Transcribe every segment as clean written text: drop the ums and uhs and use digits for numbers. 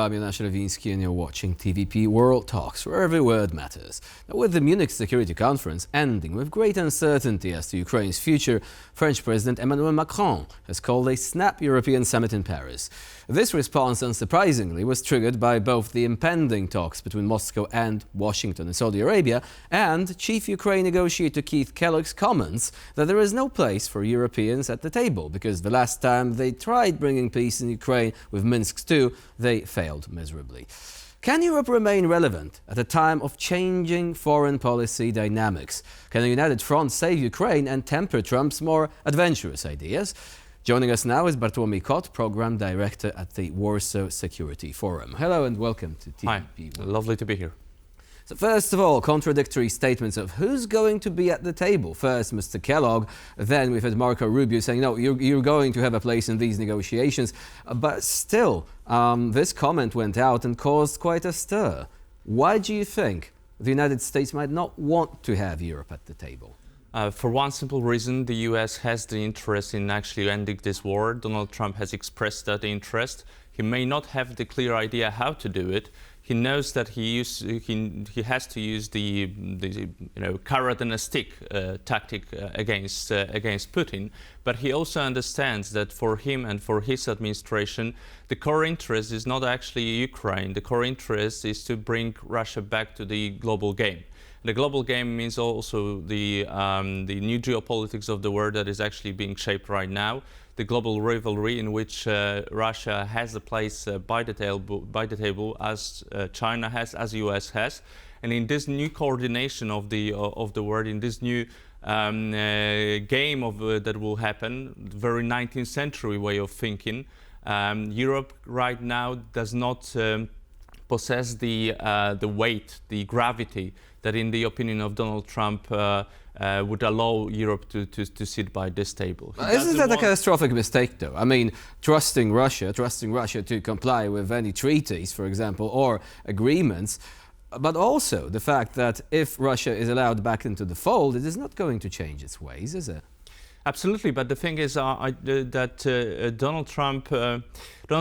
I'm Jonasz Lewiński and you're watching TVP World Talks, where every word matters. Now, with the Munich Security Conference ending with great uncertainty as to Ukraine's future, French President Emmanuel Macron has called a snap European summit in Paris. This response, unsurprisingly, was triggered by both the impending talks between Moscow and Washington in Saudi Arabia and chief Ukraine negotiator Keith Kellog's comments that there is no place for Europeans at the table because the last time they tried bringing peace in Ukraine with Minsk II, they failed miserably. Can Europe remain relevant at a time of changing foreign policy dynamics? Can a united front save Ukraine and temper Trump's more adventurous ideas? Joining us now is Bartłomiej Kot, Program Director at the Warsaw Security Forum. Hello and welcome to TVP. Hi, lovely to be here. So first of all, contradictory statements of who's going to be at the table. First, Mr. Kellogg, then we've had Marco Rubio saying, no, you're going to have a place in these negotiations. But still, this comment went out and caused quite a stir. Why do you think the United States might not want to have Europe at the table? For one simple reason, the US has the interest in actually ending this war. Donald Trump has expressed that interest. He may not have the clear idea how to do it. He knows that he has to use the carrot and a stick tactic against Putin, but he also understands that for him and for his administration, the core interest is not actually Ukraine. The core interest is to bring Russia back to the global game. The global game means also the new geopolitics of the world that is actually being shaped right now. The global rivalry in which Russia has a place by the table as China has, as US has, and in this new coordination of the world, in this new game that will happen, very 19th century way of thinking, Europe right now does not possess the weight, the gravity that, in the opinion of Donald Trump, would allow Europe to sit by this table. Isn't that a catastrophic mistake, though? I mean, trusting Russia to comply with any treaties, for example, or agreements, but also the fact that if Russia is allowed back into the fold, it is not going to change its ways, is it? Absolutely, but the thing is that Donald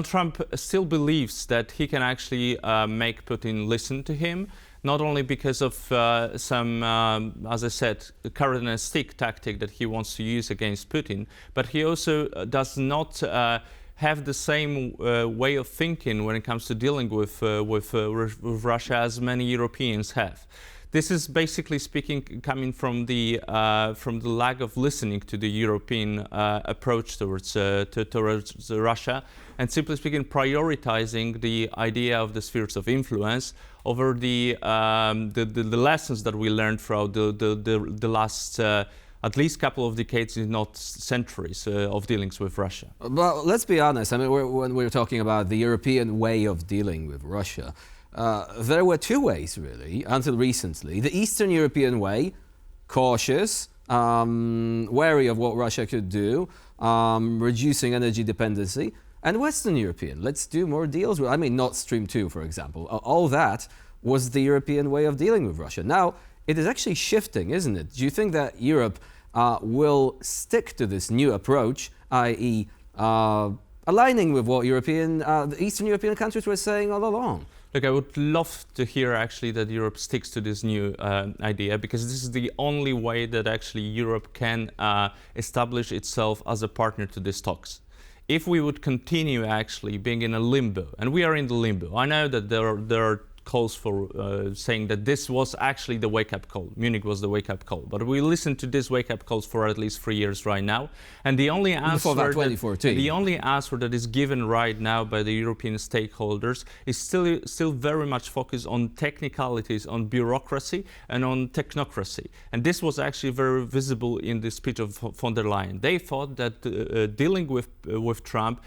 Trump still believes that he can actually make Putin listen to him, not only because of some, as I said, carrot and stick tactic that he wants to use against Putin, but he also does not have the same way of thinking when it comes to dealing with Russia as many Europeans have. This is basically speaking coming from the lack of listening to the European approach towards Russia, and simply speaking prioritizing the idea of the spheres of influence over the lessons that we learned throughout the last at least couple of decades, if not centuries, of dealings with Russia. But let's be honest. I mean, when we're talking about the European way of dealing with Russia, there were two ways, really, until recently. The Eastern European way, cautious, wary of what Russia could do, reducing energy dependency, and Western European, let's do more deals with, I mean, Nord Stream 2, for example. All that was the European way of dealing with Russia. Now, it is actually shifting, isn't it? Do you think that Europe will stick to this new approach, i.e., aligning with what the Eastern European countries were saying all along? Look, I would love to hear actually that Europe sticks to this new idea, because this is the only way that actually Europe can establish itself as a partner to these talks. If we would continue actually being in a limbo, and we are in the limbo, I know that there are calls for saying that this was actually the wake-up call. Munich was the wake-up call. But we listened to these wake-up calls for at least 3 years right now. And the only answer that is given right now by the European stakeholders is still very much focused on technicalities, on bureaucracy and on technocracy. And this was actually very visible in the speech of von der Leyen. They thought that dealing with Trump,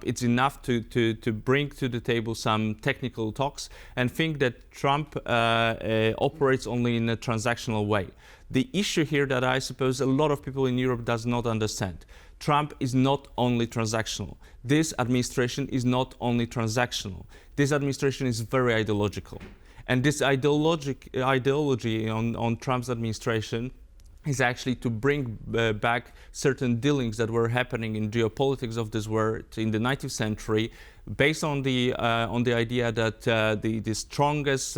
it's enough to bring to the table some technical talks and think that Trump operates only in a transactional way. The issue here that I suppose a lot of people in Europe does not understand. Trump is not only transactional. This administration is not only transactional. This administration is very ideological. And this ideology on Trump's administration is actually to bring back certain dealings that were happening in geopolitics of this world in the 19th century, based on the idea that the strongest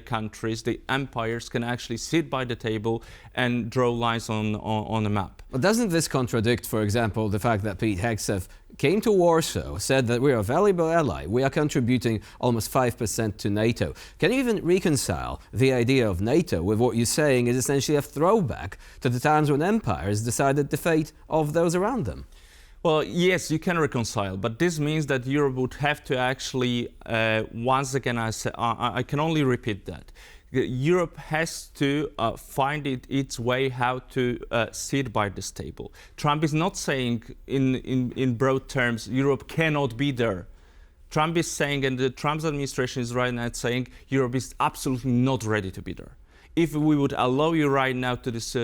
countries, the empires, can actually sit by the table and draw lines on a map. But doesn't this contradict, for example, the fact that Pete Hegseth came to Warsaw, said that we're a valuable ally, we are contributing almost 5% to NATO? Can you even reconcile the idea of NATO with what you're saying is essentially a throwback to the times when empires decided the fate of those around them? Well, yes, you can reconcile, but this means that Europe would have to actually, once again, I can only repeat that. Europe has to find its way how to sit by this table. Trump is not saying in broad terms, Europe cannot be there. Trump is saying, and the Trump's administration is right now saying, Europe is absolutely not ready to be there. If we would allow you right now to this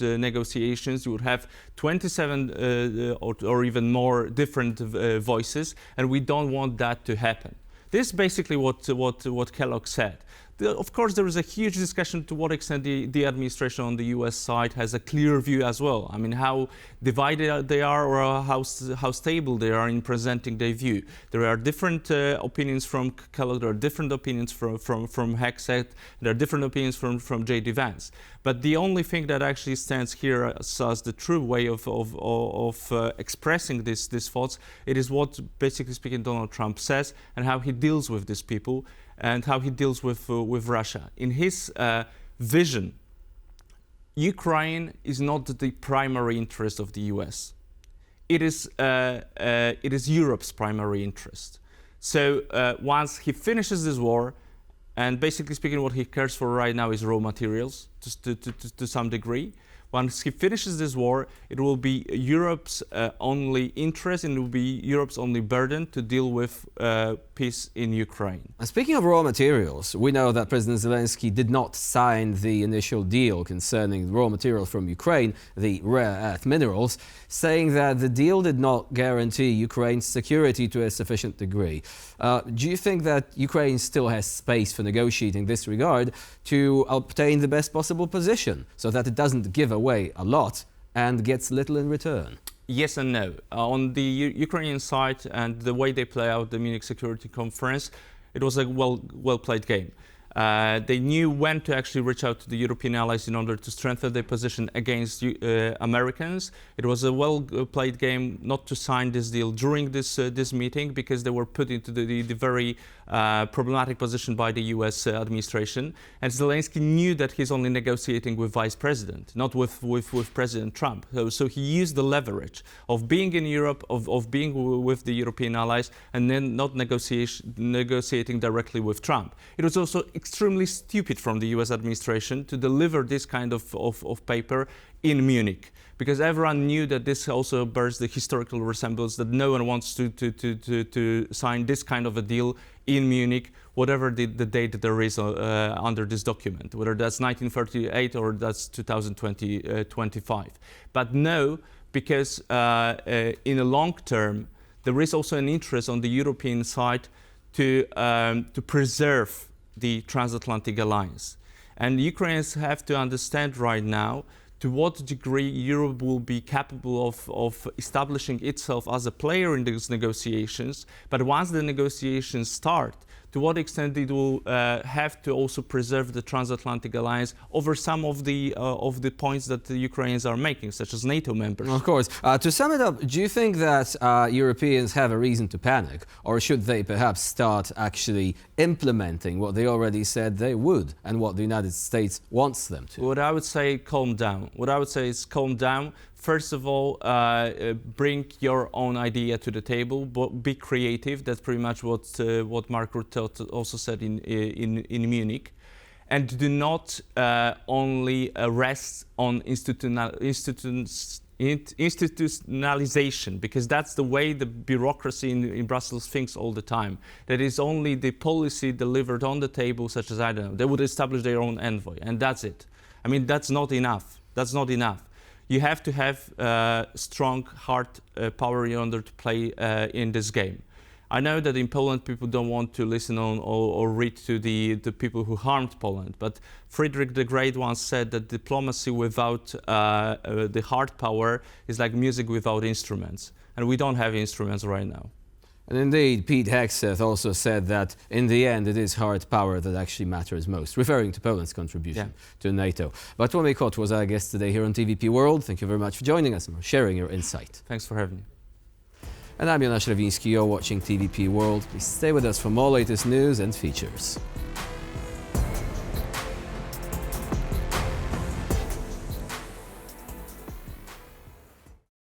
negotiations, you would have 27 or even more different voices, and we don't want that to happen. This is basically what Kellogg said. Of course, there is a huge discussion to what extent the administration on the US side has a clear view as well. I mean, how divided they are, or how stable they are in presenting their view. There are different opinions from Kellogg, there are different opinions from Hegseth, there are different opinions from J.D. Vance. But the only thing that actually stands here as the true way of expressing these thoughts, it is what, basically speaking, Donald Trump says, and how he deals with these people, and how he deals with Russia. In his vision, Ukraine is not the primary interest of the US. It is Europe's primary interest. So once he finishes this war, and basically speaking, what he cares for right now is raw materials to some degree. Once he finishes this war, it will be Europe's only interest, and it will be Europe's only burden to deal with peace in Ukraine. And speaking of raw materials, we know that President Zelensky did not sign the initial deal concerning raw materials from Ukraine, the rare earth minerals, saying that the deal did not guarantee Ukraine's security to a sufficient degree. Do you think that Ukraine still has space for negotiating this regard to obtain the best possible position so that it doesn't give away a lot and gets little in return? Yes and no. On the Ukrainian side and the way they play out the Munich Security Conference, it was a well-played game. They knew when to actually reach out to the European allies in order to strengthen their position against Americans. It was a well-played game not to sign this deal during this meeting, because they were put into the very problematic position by the US administration. And Zelensky knew that he's only negotiating with Vice President, not with President Trump. So he used the leverage of being in Europe, of being with the European allies, and then not negotiating directly with Trump. It was also extremely stupid from the US administration to deliver this kind of paper in Munich, because everyone knew that this also bears the historical resemblance that no one wants to sign this kind of a deal in Munich, whatever the date there is under this document, whether that's 1938 or that's 2025. But no, because in the long term, there is also an interest on the European side to preserve the transatlantic alliance. And Ukrainians have to understand right now to what degree Europe will be capable of establishing itself as a player in these negotiations. But once the negotiations start, to what extent it will have to also preserve the transatlantic alliance over some of the points that the Ukrainians are making, such as NATO members. Of course. To sum it up, do you think that Europeans have a reason to panic, or should they perhaps start actually implementing what they already said they would and what the United States wants them to? What I would say, calm down. What I would say is calm down. First of all, bring your own idea to the table, but be creative. That's pretty much what Mark Rutte also said in Munich. And do not only rest on institutionalization, because that's the way the bureaucracy in Brussels thinks all the time. That is only the policy delivered on the table, such as, I don't know, they would establish their own envoy, and that's it. I mean, that's not enough. That's not enough. You have to have strong hard power in order to play in this game. I know that in Poland people don't want to listen on or read to the people who harmed Poland, but Frederick the Great once said that diplomacy without the hard power is like music without instruments, and we don't have instruments right now. And indeed, Pete Hegseth also said that in the end it is hard power that actually matters most, referring to Poland's contribution to NATO. Bartłomiej Kot was our guest today here on TVP World. Thank you very much for joining us and for sharing your insight. Thanks for having me. And I'm Jonasz Lewiński. You're watching TVP World. Please stay with us for more latest news and features.